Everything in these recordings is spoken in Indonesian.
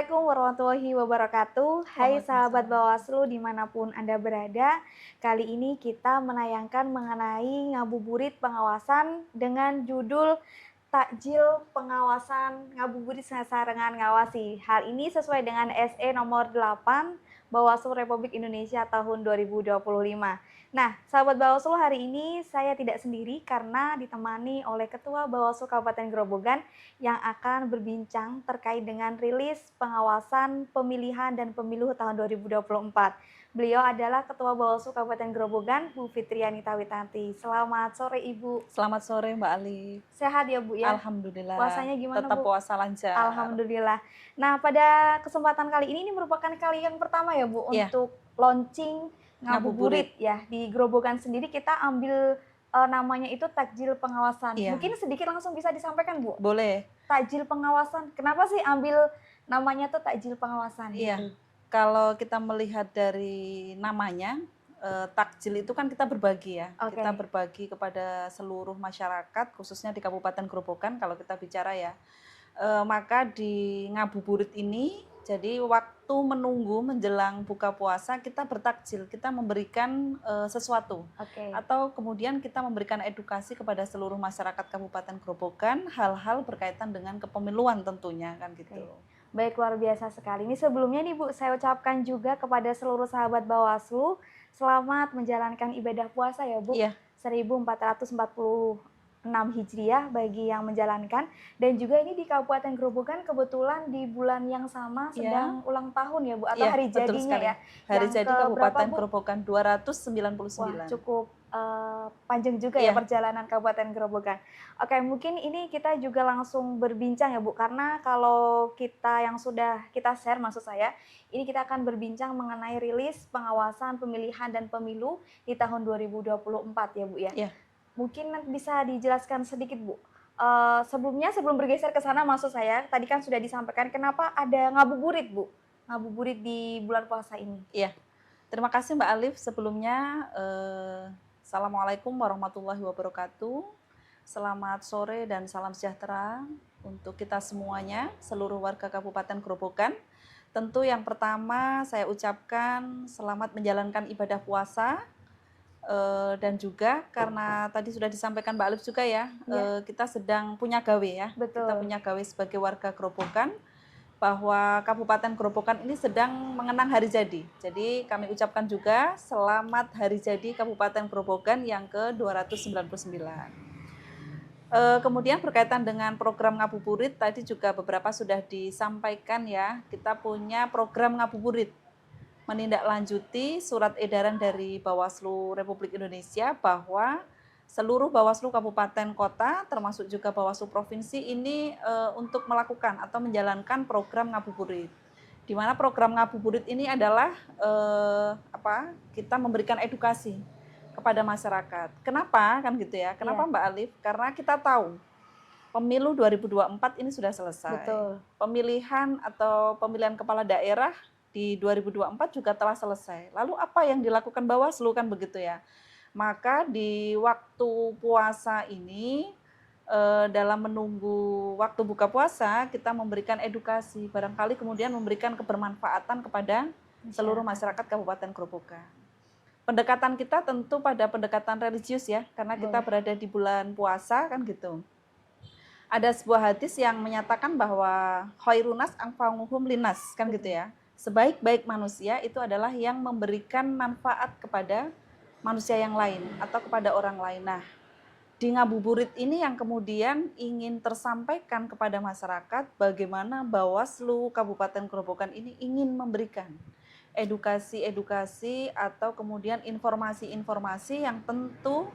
Assalamualaikum warahmatullahi wabarakatuh. Hai sahabat Waalaikumsalam. Bawaslu dimanapun Anda berada. Kali ini kita menayangkan mengenai ngabuburit pengawasan dengan judul Takjil Pengawasan Ngabuburit Sasarengan Ngawasi. Hal ini sesuai dengan SE nomor 8 Bawaslu Republik Indonesia tahun 2025. Nah, sahabat Bawaslu, hari ini saya tidak sendiri karena ditemani oleh Ketua Bawaslu Kabupaten Grobogan yang akan berbincang terkait dengan rilis pengawasan pemilihan dan pemilu tahun 2024. Beliau adalah Ketua Bawaslu Kabupaten Grobogan, Bu Fitrianita Witanti. Selamat sore, Ibu. Selamat sore Mbak Ali. Sehat ya, Bu ya? Alhamdulillah, Puasanya gimana, tetap Bu? puasa lancar. Alhamdulillah. Nah, pada kesempatan kali ini merupakan kali yang pertama ya, Bu, Iya, untuk launching ngabuburit. ngabuburit ya. Di Grobogan sendiri kita ambil namanya itu takjil pengawasan. Iya, Mungkin sedikit langsung bisa disampaikan, Bu. boleh. Takjil pengawasan. Kenapa sih ambil namanya tuh takjil pengawasan Iya, gitu? kalau kita melihat dari namanya, takjil itu kan kita berbagi ya. Oke. Kita berbagi kepada seluruh masyarakat, khususnya di Kabupaten Grobogan kalau kita bicara ya. Maka di ngabuburit ini, jadi waktu menunggu menjelang buka puasa kita bertakjil, kita memberikan sesuatu. Oke. Atau kemudian kita memberikan edukasi kepada seluruh masyarakat Kabupaten Grobogan hal-hal berkaitan dengan kepemiluan tentunya kan gitu. Baik, luar biasa sekali. Ini sebelumnya nih Bu, saya ucapkan juga kepada seluruh sahabat Bawaslu, selamat menjalankan ibadah puasa ya Bu. Iya. 1446 Hijriah bagi yang menjalankan. Dan juga ini di Kabupaten Grobogan kebetulan di bulan yang sama sedang ulang tahun ya Bu, atau Iya, hari betul jadinya sekali. ya. Hari Yang jadi keberapa Kabupaten Bu? Grobogan Wah, 299. cukup panjang juga ya Iya. perjalanan Kabupaten Grobogan. Oke, mungkin ini kita juga langsung berbincang ya Bu, karena kalau kita yang sudah kita share, maksud saya, ini kita akan berbincang mengenai rilis pengawasan pemilihan dan pemilu di tahun 2024 ya Bu ya. Iya. Mungkin bisa dijelaskan sedikit Bu. Sebelumnya, sebelum bergeser ke sana, maksud saya, tadi kan sudah disampaikan kenapa ada ngabuburit Bu, ngabuburit di bulan puasa ini. Iya. Terima kasih Mbak Alif. Sebelumnya, Assalamualaikum warahmatullahi wabarakatuh. Selamat sore dan salam sejahtera untuk kita semuanya, seluruh warga Kabupaten Grobogan. Tentu yang pertama saya ucapkan selamat menjalankan ibadah puasa, dan juga karena tadi sudah disampaikan Mbak Alif juga ya, kita sedang punya gawe ya. Betul. Kita punya gawe sebagai warga Grobogan, bahwa Kabupaten Grobogan ini sedang mengenang hari jadi. Jadi kami ucapkan juga selamat hari jadi Kabupaten Grobogan yang ke-299. Kemudian berkaitan dengan program ngabuburit, tadi juga beberapa sudah disampaikan ya, kita punya program ngabuburit. Menindaklanjuti surat edaran dari Bawaslu Republik Indonesia bahwa seluruh Bawaslu Kabupaten Kota termasuk juga Bawaslu Provinsi ini untuk melakukan atau menjalankan program ngabuburit. Di mana program ngabuburit ini adalah kita memberikan edukasi kepada masyarakat. Kenapa kan gitu ya? Kenapa Mbak Alif? Karena kita tahu pemilu 2024 ini sudah selesai. Betul. Pemilihan atau pemilihan kepala daerah di 2024 juga telah selesai. Lalu apa yang dilakukan Bawaslu kan begitu ya? Maka di waktu puasa ini, dalam menunggu waktu buka puasa, kita memberikan edukasi, barangkali kemudian memberikan kebermanfaatan kepada seluruh masyarakat Kabupaten Grobogan. Pendekatan kita tentu pada pendekatan religius ya, karena kita berada di bulan puasa kan gitu. Ada sebuah hadis yang menyatakan bahwa khairunas anfa'uhum linas kan gitu ya. Sebaik-baik manusia itu adalah yang memberikan manfaat kepada manusia yang lain atau kepada orang lain. Nah, di ngabuburit ini yang kemudian ingin tersampaikan kepada masyarakat bagaimana Bawaslu Kabupaten Grobogan ini ingin memberikan edukasi-edukasi atau kemudian informasi-informasi yang tentu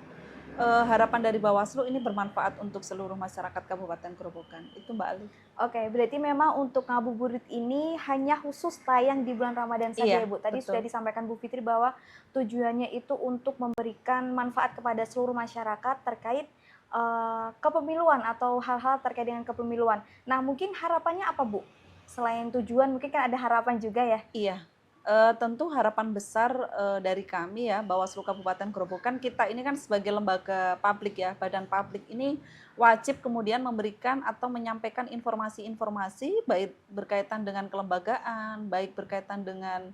harapan dari Bawaslu ini bermanfaat untuk seluruh masyarakat Kabupaten Grobogan. Itu Mbak Ali. Oke, berarti memang untuk ngabuburit ini hanya khusus tayang di bulan Ramadan saja ya Bu. Tadi sudah disampaikan Bu Fitri bahwa tujuannya itu untuk memberikan manfaat kepada seluruh masyarakat terkait kepemiluan atau hal-hal terkait dengan kepemiluan. Nah, mungkin harapannya apa Bu? Selain tujuan, mungkin kan ada harapan juga ya? Iya, Tentu harapan besar dari kami ya, Bawaslu Kabupaten Grobogan, kita ini kan sebagai lembaga publik ya, badan publik ini wajib kemudian memberikan atau menyampaikan informasi-informasi baik berkaitan dengan kelembagaan, baik berkaitan dengan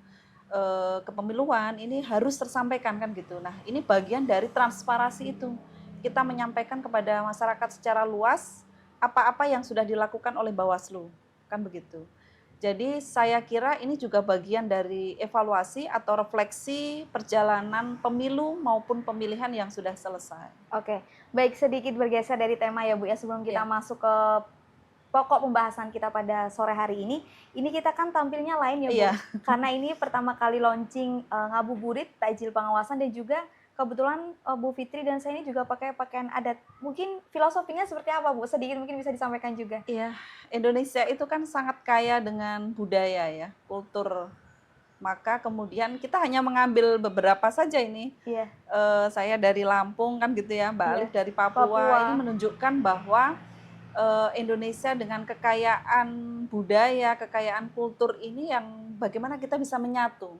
kepemiluan, ini harus tersampaikan kan gitu. Nah, ini bagian dari transparansi itu. Kita menyampaikan kepada masyarakat secara luas apa-apa yang sudah dilakukan oleh Bawaslu, kan begitu. Jadi saya kira ini juga bagian dari evaluasi atau refleksi perjalanan pemilu maupun pemilihan yang sudah selesai. Oke, baik, sedikit bergeser dari tema ya Bu ya, sebelum kita Ya. masuk ke pokok pembahasan kita pada sore hari ini kita kan tampilnya lain ya Bu, Iya. karena ini pertama kali launching ngabuburit takjil pengawasan, dan juga kebetulan Bu Fitri dan saya ini juga pakai pakaian adat. Mungkin filosofinya seperti apa Bu? Sedikit mungkin bisa disampaikan juga. Iya, Indonesia itu kan sangat kaya dengan budaya ya, kultur. Maka kemudian kita hanya mengambil beberapa saja ini. Iya. Saya dari Lampung kan gitu ya, Mbak Iya. Alif dari Papua. Papua. Ini menunjukkan bahwa Indonesia dengan kekayaan budaya, kekayaan kultur ini yang bagaimana kita bisa menyatu.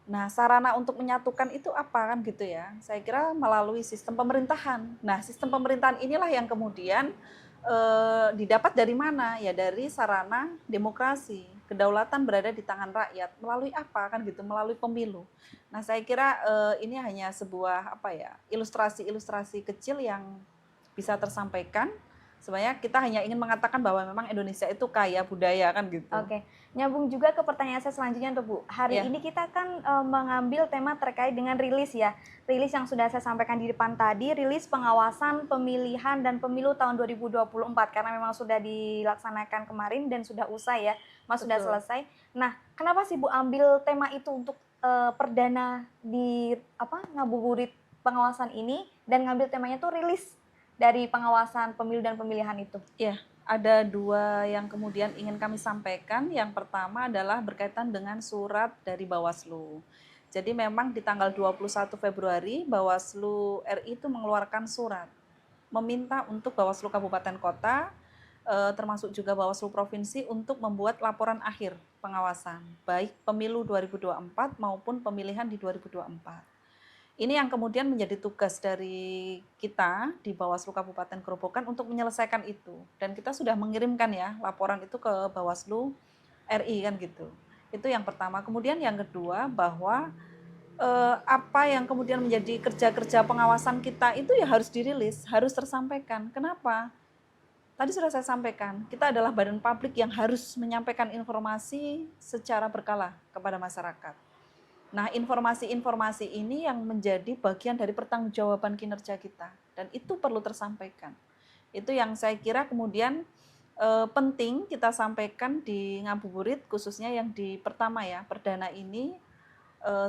Nah, sarana untuk menyatukan itu apa kan gitu ya? Saya kira melalui sistem pemerintahan. Nah, sistem pemerintahan inilah yang kemudian didapat dari mana? Ya dari sarana demokrasi. Kedaulatan berada di tangan rakyat. Melalui apa kan gitu? Melalui pemilu. Nah, saya kira ini hanya sebuah apa ya? Ilustrasi-ilustrasi kecil yang bisa tersampaikan. Sebenarnya kita hanya ingin mengatakan bahwa memang Indonesia itu kaya budaya kan gitu. Oke, nyambung juga ke pertanyaan saya selanjutnya tuh Bu. Hari Ya. ini kita kan mengambil tema terkait dengan rilis ya. Rilis yang sudah saya sampaikan di depan tadi, rilis pengawasan pemilihan dan pemilu tahun 2024, karena memang sudah dilaksanakan kemarin dan sudah usai ya, Mas, sudah Betul. selesai. Nah, kenapa sih Bu ambil tema itu untuk perdana di ngabuburit pengawasan ini, dan ngambil temanya tuh rilis dari pengawasan pemilu dan pemilihan itu? Ya, ada dua yang kemudian ingin kami sampaikan. Yang pertama adalah berkaitan dengan surat dari Bawaslu. Jadi memang di tanggal 21 Februari Bawaslu RI itu mengeluarkan surat meminta untuk Bawaslu Kabupaten Kota termasuk juga Bawaslu Provinsi untuk membuat laporan akhir pengawasan baik pemilu 2024 maupun pemilihan di 2024. Ini yang kemudian menjadi tugas dari kita di Bawaslu Kabupaten Grobogan untuk menyelesaikan itu. Dan kita sudah mengirimkan ya laporan itu ke Bawaslu RI kan gitu. Itu yang pertama. Kemudian yang kedua bahwa apa yang kemudian menjadi kerja-kerja pengawasan kita itu ya harus dirilis, harus tersampaikan. Kenapa? Tadi sudah saya sampaikan, kita adalah badan publik yang harus menyampaikan informasi secara berkala kepada masyarakat. Nah, informasi-informasi ini yang menjadi bagian dari pertanggungjawaban kinerja kita, dan itu perlu tersampaikan. Itu yang saya kira kemudian penting kita sampaikan di ngabuburit, khususnya yang di pertama ya, perdana ini,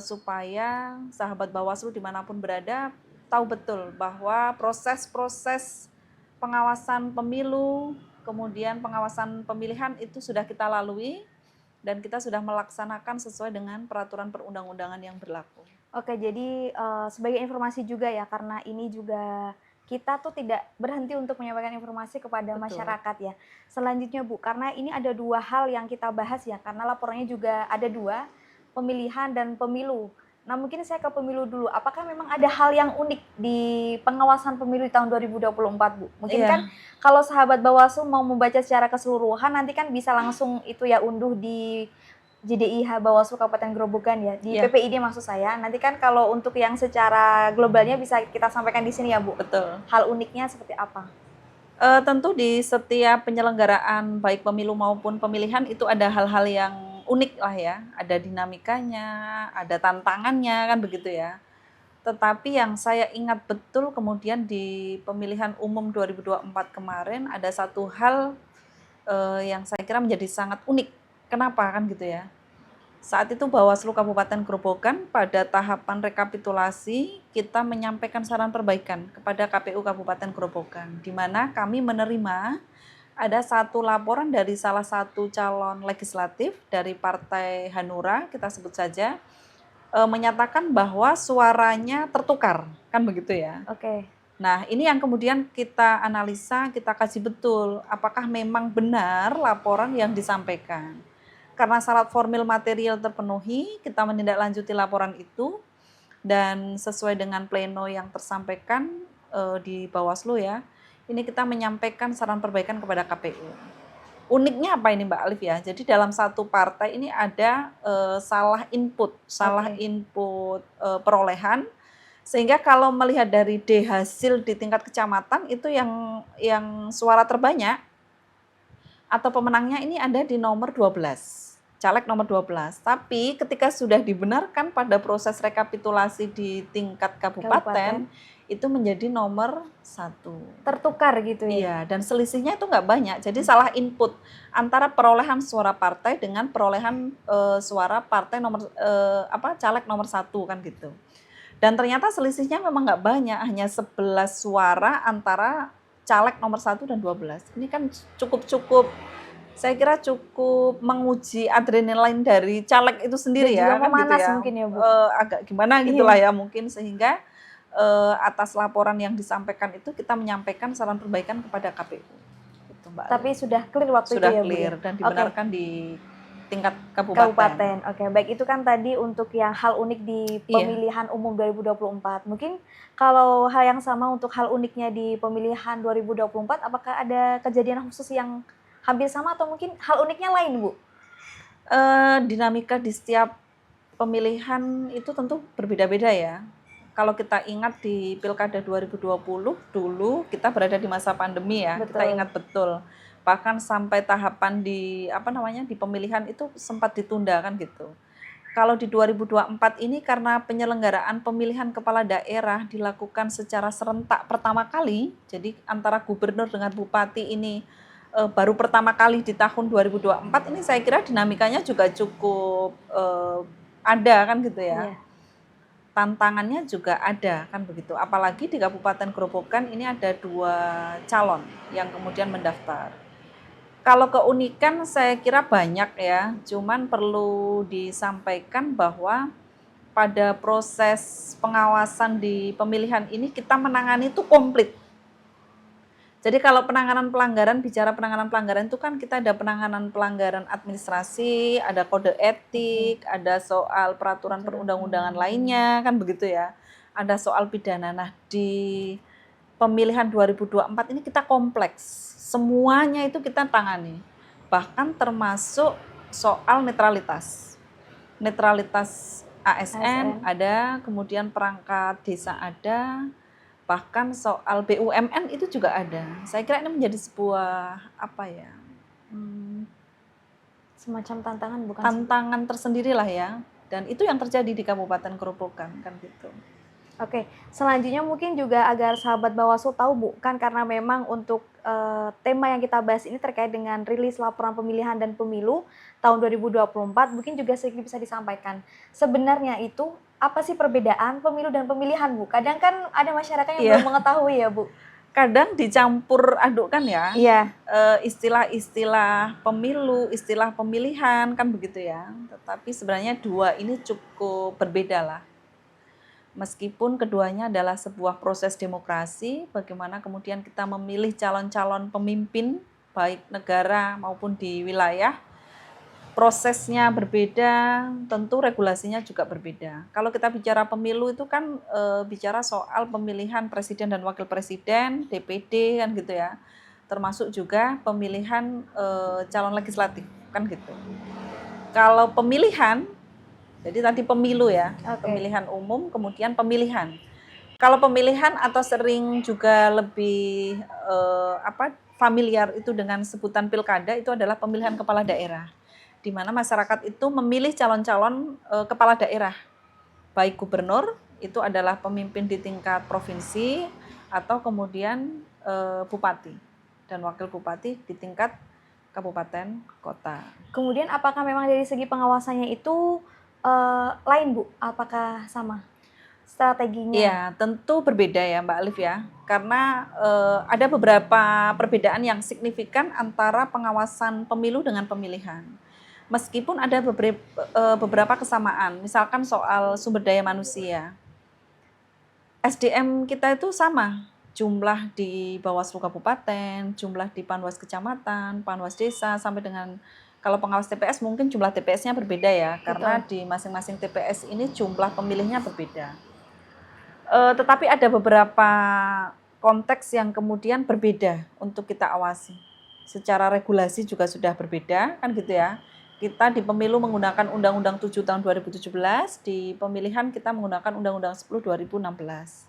supaya sahabat Bawaslu dimanapun berada tahu betul bahwa proses-proses pengawasan pemilu, kemudian pengawasan pemilihan itu sudah kita lalui, dan kita sudah melaksanakan sesuai dengan peraturan perundang-undangan yang berlaku. Oke, jadi sebagai informasi juga ya, karena ini juga kita tuh tidak berhenti untuk menyampaikan informasi kepada Betul. masyarakat ya. Selanjutnya Bu, karena ini ada dua hal yang kita bahas ya, karena laporannya juga ada dua, pemilihan dan pemilu. Nah, mungkin saya ke pemilu dulu. Apakah memang ada hal yang unik di pengawasan pemilu di tahun 2024 Bu? Mungkin kan kalau sahabat Bawaslu mau membaca secara keseluruhan, nanti kan bisa langsung itu ya unduh di JDIH Bawaslu Kabupaten Grobogan ya, di PPID maksud saya. Nanti kan kalau untuk yang secara globalnya bisa kita sampaikan di sini ya Bu. Betul. Hal uniknya seperti apa? Tentu di setiap penyelenggaraan baik pemilu maupun pemilihan itu ada hal-hal yang unik lah ya, ada dinamikanya, ada tantangannya kan begitu ya. Tetapi yang saya ingat betul kemudian di pemilihan umum 2024 kemarin ada satu hal yang saya kira menjadi sangat unik. Kenapa kan gitu ya? Saat itu Bawaslu Kabupaten Grobogan pada tahapan rekapitulasi kita menyampaikan saran perbaikan kepada KPU Kabupaten Grobogan, di mana kami menerima ada satu laporan dari salah satu calon legislatif dari Partai Hanura, kita sebut saja, menyatakan bahwa suaranya tertukar, kan begitu ya. Oke. Nah, ini yang kemudian kita analisa, kita kaji betul, apakah memang benar laporan yang disampaikan. Karena syarat formil material terpenuhi, kita menindaklanjuti laporan itu dan sesuai dengan pleno yang tersampaikan di Bawaslu ya. Ini kita menyampaikan saran perbaikan kepada KPU. Uniknya apa ini Mbak Alif ya? Jadi dalam satu partai ini ada salah input perolehan, sehingga kalau melihat dari hasil di tingkat kecamatan itu yang suara terbanyak atau pemenangnya ini ada di nomor 12, caleg nomor 12. Tapi ketika sudah dibenarkan pada proses rekapitulasi di tingkat kabupaten, itu menjadi nomor 1. Tertukar gitu ya? Iya, dan selisihnya itu nggak banyak. Jadi salah input antara perolehan suara partai dengan perolehan suara partai nomor caleg nomor 1 kan gitu. Dan ternyata selisihnya memang nggak banyak, hanya 11 suara antara caleg nomor 1 dan 12. Ini kan saya kira cukup menguji adrenalin dari caleg itu sendiri Dan ya, juga kan gitu memanas ya. mungkin ya, Bu. Agak gimana gitulah ya mungkin, sehingga atas laporan yang disampaikan itu kita menyampaikan saran perbaikan kepada KPU. Gitu, Mbak. Tapi sudah clear waktu sudah itu ya, Bu? Clear dan dibenarkan di tingkat kabupaten. Oke, baik, itu kan tadi untuk yang hal unik di pemilihan umum 2024. Mungkin kalau hal yang sama untuk hal uniknya di pemilihan 2024, apakah ada kejadian khusus yang hampir sama atau mungkin hal uniknya lain, Bu? Dinamika di setiap pemilihan itu tentu berbeda-beda ya. Kalau kita ingat di Pilkada 2020 dulu kita berada di masa pandemi ya. Betul. Kita ingat betul. Bahkan sampai tahapan di pemilihan itu sempat ditunda kan gitu. Kalau di 2024 ini karena penyelenggaraan pemilihan kepala daerah dilakukan secara serentak pertama kali, jadi antara gubernur dengan bupati ini baru pertama kali di tahun 2024, ini saya kira dinamikanya juga cukup ada kan gitu ya. Tantangannya juga ada kan begitu. Apalagi di Kabupaten Grobogan ini ada 2 calon yang kemudian mendaftar. Kalau keunikan saya kira banyak ya, cuman perlu disampaikan bahwa pada proses pengawasan di pemilihan ini kita menangani itu komplit. Jadi kalau bicara penanganan pelanggaran itu kan kita ada penanganan pelanggaran administrasi, ada kode etik, ada soal peraturan perundang-undangan lainnya kan begitu ya. Ada soal pidana. Nah, di pemilihan 2024 ini kita kompleks. Semuanya itu kita tangani. Bahkan termasuk soal netralitas. Netralitas ASN ada, kemudian perangkat desa ada, bahkan soal BUMN itu juga ada. Saya kira ini menjadi sebuah semacam tantangan, bukan? Tantangan tersendiri lah ya. Dan itu yang terjadi di Kabupaten Grobogan kan gitu. Oke, selanjutnya mungkin juga agar sahabat Bawaslu tahu, Bu, kan karena memang untuk tema yang kita bahas ini terkait dengan rilis laporan pemilihan dan pemilu tahun 2024, mungkin juga sedikit bisa disampaikan. Sebenarnya itu apa sih perbedaan pemilu dan pemilihan, Bu? Kadang kan ada masyarakat yang belum mengetahui ya, Bu. Kadang dicampur adukkan ya. Iya. Istilah-istilah pemilu, istilah pemilihan kan begitu ya. Tetapi sebenarnya 2 ini cukup berbeda lah. Meskipun keduanya adalah sebuah proses demokrasi, bagaimana kemudian kita memilih calon-calon pemimpin, baik negara maupun di wilayah, prosesnya berbeda, tentu regulasinya juga berbeda. Kalau kita bicara pemilu itu kan bicara soal pemilihan presiden dan wakil presiden, DPD kan gitu ya, termasuk juga pemilihan calon legislatif kan gitu. Kalau pemilihan, jadi tadi pemilu ya, pemilihan umum, kemudian pemilihan. Kalau pemilihan atau sering juga lebih familiar itu dengan sebutan pilkada, itu adalah pemilihan kepala daerah, di mana masyarakat itu memilih calon-calon kepala daerah, baik gubernur itu adalah pemimpin di tingkat provinsi, atau kemudian bupati dan wakil bupati di tingkat kabupaten kota. Kemudian apakah memang dari segi pengawasannya itu lain, Bu? Apakah sama strateginya? Iya, tentu berbeda ya Mbak Alif ya, karena ada beberapa perbedaan yang signifikan antara pengawasan pemilu dengan pemilihan. Meskipun ada beberapa kesamaan, misalkan soal sumber daya manusia. SDM kita itu sama, jumlah di Bawaslu Kabupaten, jumlah di Panwas Kecamatan, Panwas Desa, sampai dengan Kalau pengawas TPS mungkin jumlah TPS-nya berbeda ya, karena Betul. di masing-masing TPS ini jumlah pemilihnya berbeda. Tetapi ada beberapa konteks yang kemudian berbeda untuk kita awasi. Secara regulasi juga sudah berbeda, kan gitu ya. Kita di pemilu menggunakan Undang-Undang 7 tahun 2017, di pemilihan kita menggunakan Undang-Undang 10 2016.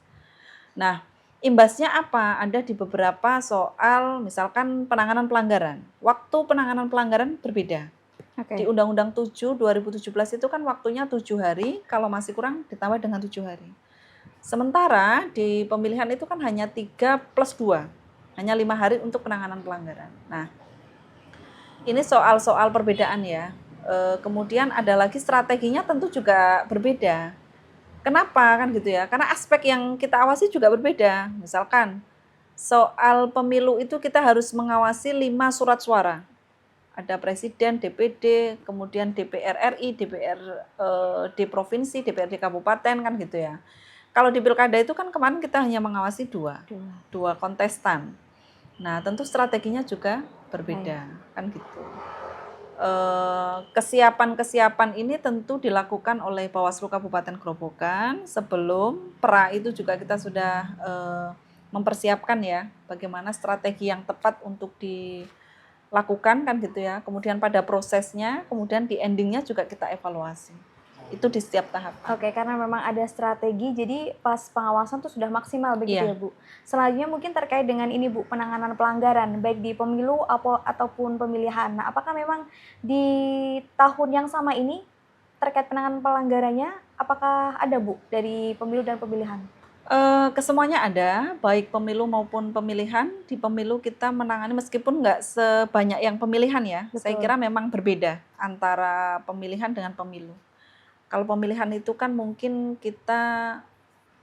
Nah, imbasnya apa? Ada di beberapa soal misalkan penanganan pelanggaran. Waktu penanganan pelanggaran berbeda. Di Undang-Undang 7 2017 itu kan waktunya 7 hari, kalau masih kurang ditambah dengan 7 hari. Sementara di pemilihan itu kan hanya 3+2, hanya 5 hari untuk penanganan pelanggaran. Nah, ini soal-soal perbedaan ya. Kemudian ada lagi strateginya tentu juga berbeda. Kenapa kan gitu ya? Karena aspek yang kita awasi juga berbeda. Misalkan soal pemilu itu kita harus mengawasi 5 surat suara. Ada presiden, DPD, kemudian DPR RI, DPRD provinsi, DPRD kabupaten kan gitu ya. Kalau di pilkada itu kan kemarin kita hanya mengawasi dua kontestan. Nah, tentu strateginya juga berbeda, kan gitu. Kesiapan-kesiapan ini tentu dilakukan oleh Bawaslu Kabupaten Grobogan. Sebelum PRA itu juga kita sudah mempersiapkan ya, bagaimana strategi yang tepat untuk dilakukan kan gitu ya. Kemudian pada prosesnya, kemudian di endingnya juga kita evaluasi. Itu di setiap tahap. Oke, karena memang ada strategi, jadi pas pengawasan tuh sudah maksimal begitu ya Bu. Selanjutnya mungkin terkait dengan ini Bu, penanganan pelanggaran baik di pemilu ataupun pemilihan. Nah, apakah memang di tahun yang sama ini terkait penanganan pelanggarannya, apakah ada Bu dari pemilu dan pemilihan? Kesemuanya ada, baik pemilu maupun pemilihan. Di pemilu kita menangani meskipun nggak sebanyak yang pemilihan ya. Betul. Saya kira memang berbeda antara pemilihan dengan pemilu. Kalau pemilihan itu kan mungkin kita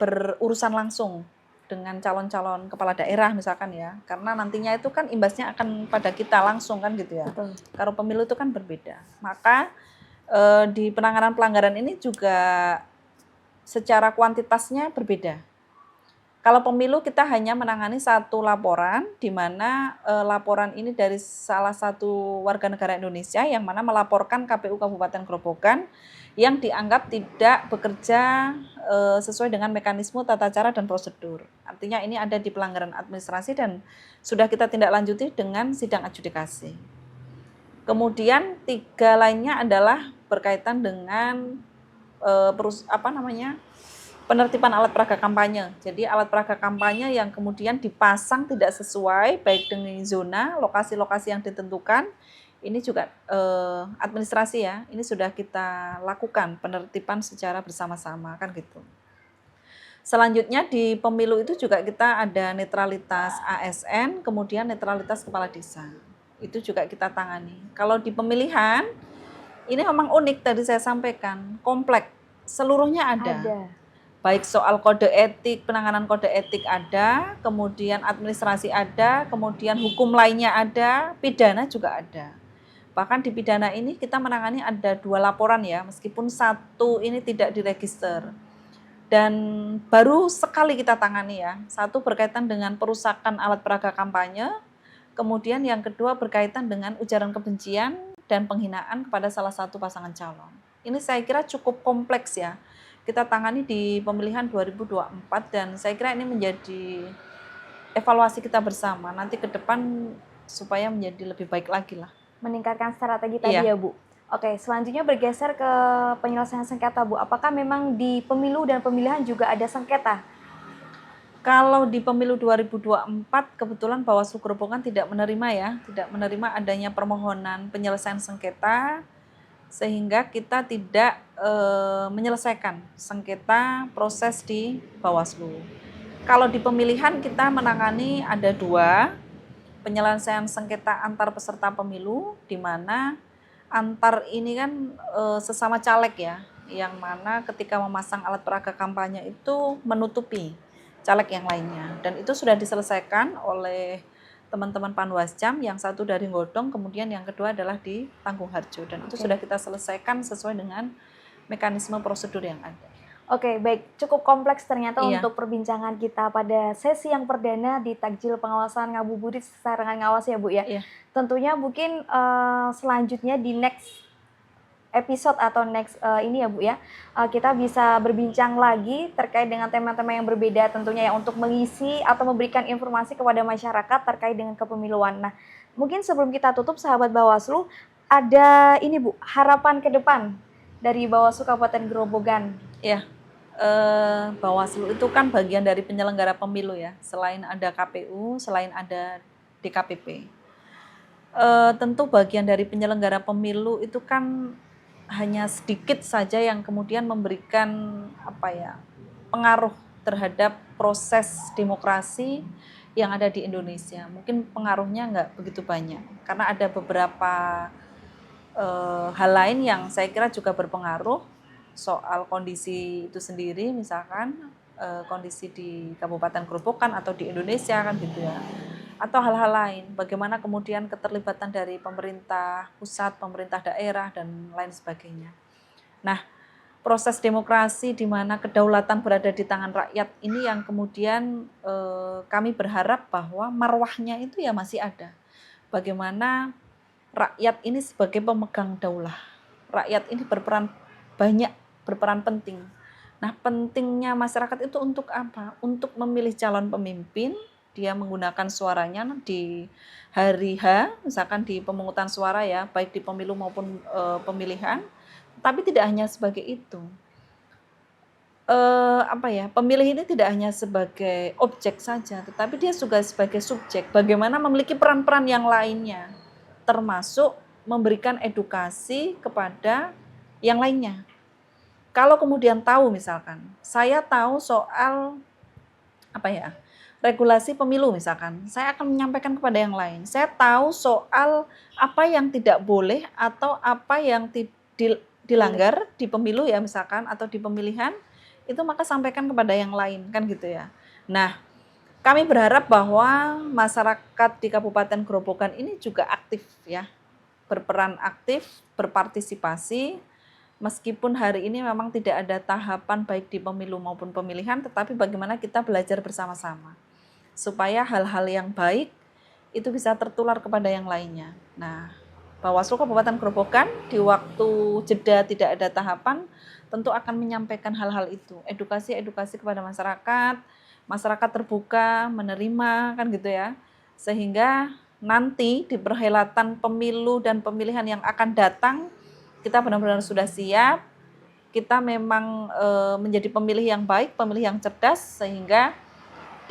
berurusan langsung dengan calon-calon kepala daerah misalkan ya, karena nantinya itu kan imbasnya akan pada kita langsung kan gitu ya. Betul. Kalau pemilu itu kan berbeda. Maka di penanganan pelanggaran ini juga secara kuantitasnya berbeda. Kalau pemilu kita hanya menangani satu laporan, di mana laporan ini dari salah satu warga negara Indonesia yang mana melaporkan KPU Kabupaten Grobogan yang dianggap tidak bekerja sesuai dengan mekanisme tata cara dan prosedur. Artinya ini ada di pelanggaran administrasi dan sudah kita tindak lanjuti dengan sidang adjudikasi. Kemudian 3 lainnya adalah berkaitan dengan penertiban alat peraga kampanye. Jadi alat peraga kampanye yang kemudian dipasang tidak sesuai baik dengan zona, lokasi-lokasi yang ditentukan, ini juga administrasi ya, ini sudah kita lakukan penertiban secara bersama-sama kan gitu. Selanjutnya di pemilu itu juga kita ada netralitas ASN, kemudian netralitas kepala desa. Itu juga kita tangani. Kalau di pemilihan, ini memang unik tadi saya sampaikan, kompleks, seluruhnya ada. Baik soal kode etik, penanganan kode etik ada, kemudian administrasi ada, kemudian hukum lainnya ada, pidana juga ada. Bahkan di pidana ini kita menangani ada 2 laporan ya, meskipun 1 ini tidak diregister. Dan baru sekali kita tangani ya, 1 berkaitan dengan perusakan alat peraga kampanye, kemudian yang kedua berkaitan dengan ujaran kebencian dan penghinaan kepada salah satu pasangan calon. Ini saya kira cukup kompleks ya. Kita tangani di pemilihan 2024 dan saya kira ini menjadi evaluasi kita bersama nanti ke depan supaya menjadi lebih baik lagi lah. Meningkatkan strategi tadi ya Bu. Oke, selanjutnya bergeser ke penyelesaian sengketa Bu. Apakah memang di pemilu dan pemilihan juga ada sengketa? Kalau di pemilu 2024 kebetulan Bawaslu Grobogan tidak menerima adanya permohonan penyelesaian sengketa, sehingga kita tidak menyelesaikan sengketa proses di Bawaslu. Kalau di pemilihan kita menangani ada 2 penyelesaian sengketa antar peserta pemilu, di mana antar ini kan sesama caleg ya, yang mana ketika memasang alat peraga kampanye itu menutupi caleg yang lainnya, dan itu sudah diselesaikan oleh teman-teman Panwascam, yang 1 dari Nggodong, kemudian yang kedua adalah di Tanggung Harjo, dan itu sudah kita selesaikan sesuai dengan mekanisme prosedur yang ada. Oke, baik. Cukup kompleks ternyata Iya, untuk perbincangan kita pada sesi yang perdana di Takjil Pengawasan Ngabuburit Sarangan Ngawas ya, Bu, ya. iya. Tentunya mungkin, selanjutnya di next episode atau next, ini ya, Bu, ya, kita bisa berbincang lagi terkait dengan tema-tema yang berbeda tentunya ya, untuk mengisi atau memberikan informasi kepada masyarakat terkait dengan kepemiluan. Nah, mungkin sebelum kita tutup sahabat Bawaslu, ada ini, Bu, harapan ke depan dari Bawaslu Kabupaten Grobogan. Iya, Bawaslu itu kan bagian dari penyelenggara pemilu ya. Selain ada KPU, selain ada DKPP. Tentu bagian dari penyelenggara pemilu itu kan hanya sedikit saja yang kemudian memberikan apa ya, pengaruh terhadap proses demokrasi yang ada di Indonesia. Mungkin pengaruhnya nggak begitu banyak karena ada beberapa hal lain yang saya kira juga berpengaruh soal kondisi itu sendiri, misalkan kondisi di Kabupaten Grobogan atau di Indonesia kan gitu ya, atau hal-hal lain, bagaimana kemudian keterlibatan dari pemerintah pusat, pemerintah daerah dan lain sebagainya. Nah, proses demokrasi di mana kedaulatan berada di tangan rakyat ini yang kemudian kami berharap bahwa marwahnya itu ya masih ada. Bagaimana rakyat ini sebagai pemegang daulah. Rakyat ini banyak berperan penting. Nah, pentingnya masyarakat itu untuk apa? Untuk memilih calon pemimpin, dia menggunakan suaranya di hari H, misalkan di pemungutan suara ya, baik di pemilu maupun pemilihan. Tapi tidak hanya sebagai itu. Pemilih ini tidak hanya sebagai objek saja, tetapi dia juga sebagai subjek. Bagaimana memiliki peran-peran yang lainnya, termasuk memberikan edukasi kepada yang lainnya. Kalau kemudian tahu misalkan, saya tahu soal regulasi pemilu misalkan, saya akan menyampaikan kepada yang lain. Saya tahu soal apa yang tidak boleh atau apa yang dilanggar di pemilu ya misalkan atau di pemilihan, itu maka sampaikan kepada yang lain kan gitu ya. Nah, kami berharap bahwa masyarakat di Kabupaten Grobogan ini juga aktif ya, berperan aktif, berpartisipasi, meskipun hari ini memang tidak ada tahapan baik di pemilu maupun pemilihan, tetapi bagaimana kita belajar bersama-sama, supaya hal-hal yang baik itu bisa tertular kepada yang lainnya. Nah, Bawaslu Kabupaten Grobogan di waktu jeda tidak ada tahapan, tentu akan menyampaikan hal-hal itu, edukasi kepada masyarakat, masyarakat terbuka, menerima, kan gitu ya. Sehingga nanti di perhelatan pemilu dan pemilihan yang akan datang, kita benar-benar sudah siap, kita memang menjadi pemilih yang baik, pemilih yang cerdas, sehingga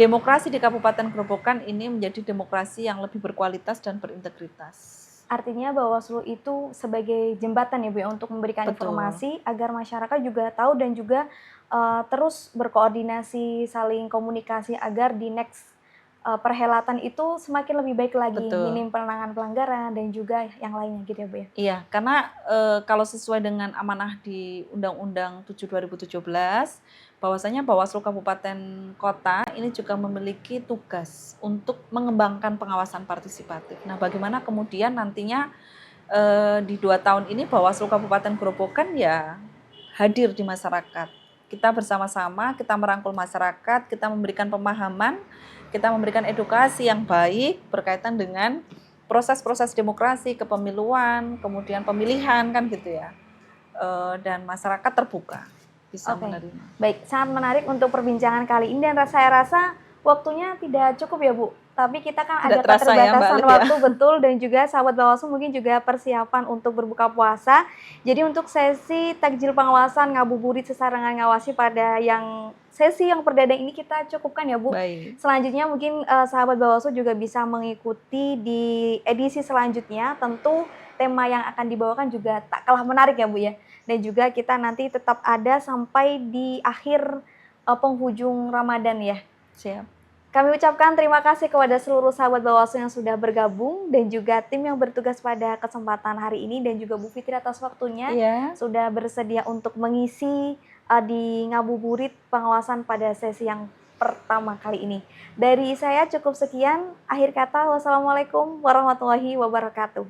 demokrasi di Kabupaten Grobogan ini menjadi demokrasi yang lebih berkualitas dan berintegritas. Artinya Bawaslu itu sebagai jembatan ya, Bu, ya, untuk memberikan Betul. informasi agar masyarakat juga tahu dan juga terus berkoordinasi, saling komunikasi agar di next perhelatan itu semakin lebih baik lagi, Betul. minim penanganan pelanggaran dan juga yang lainnya gitu ya, Bu, ya. Iya, karena kalau sesuai dengan amanah di Undang-Undang 7 2017, bahwasanya Bawaslu Kabupaten Kota ini juga memiliki tugas untuk mengembangkan pengawasan partisipatif. Nah, bagaimana kemudian nantinya di 2 tahun ini Bawaslu Kabupaten Grobogan ya hadir di masyarakat. Kita bersama-sama, kita merangkul masyarakat, kita memberikan pemahaman, kita memberikan edukasi yang baik berkaitan dengan proses-proses demokrasi, kepemiluan, kemudian pemilihan kan gitu ya. Dan masyarakat terbuka bisa menerima. Baik, sangat menarik untuk perbincangan kali ini dan saya rasa waktunya tidak cukup ya, Bu. Tapi kita kan ada keterbatasan waktu betul dan juga sahabat Bawaslu mungkin juga persiapan untuk berbuka puasa. Jadi untuk sesi takjil pengawasan ngabuburit sesarengan ngawasi pada yang sesi yang perdana ini kita cukupkan ya, Bu. Baik. Selanjutnya mungkin sahabat Bawaslu juga bisa mengikuti di edisi selanjutnya. Tentu tema yang akan dibawakan juga tak kalah menarik ya, Bu ya. Dan juga kita nanti tetap ada sampai di akhir penghujung Ramadan ya. Siap. Kami ucapkan terima kasih kepada seluruh sahabat Bawaslu yang sudah bergabung dan juga tim yang bertugas pada kesempatan hari ini dan juga Bu Fitri atas waktunya sudah bersedia untuk mengisi di ngabuburit pengawasan pada sesi yang pertama kali ini. Dari saya cukup sekian, akhir kata wassalamualaikum warahmatullahi wabarakatuh.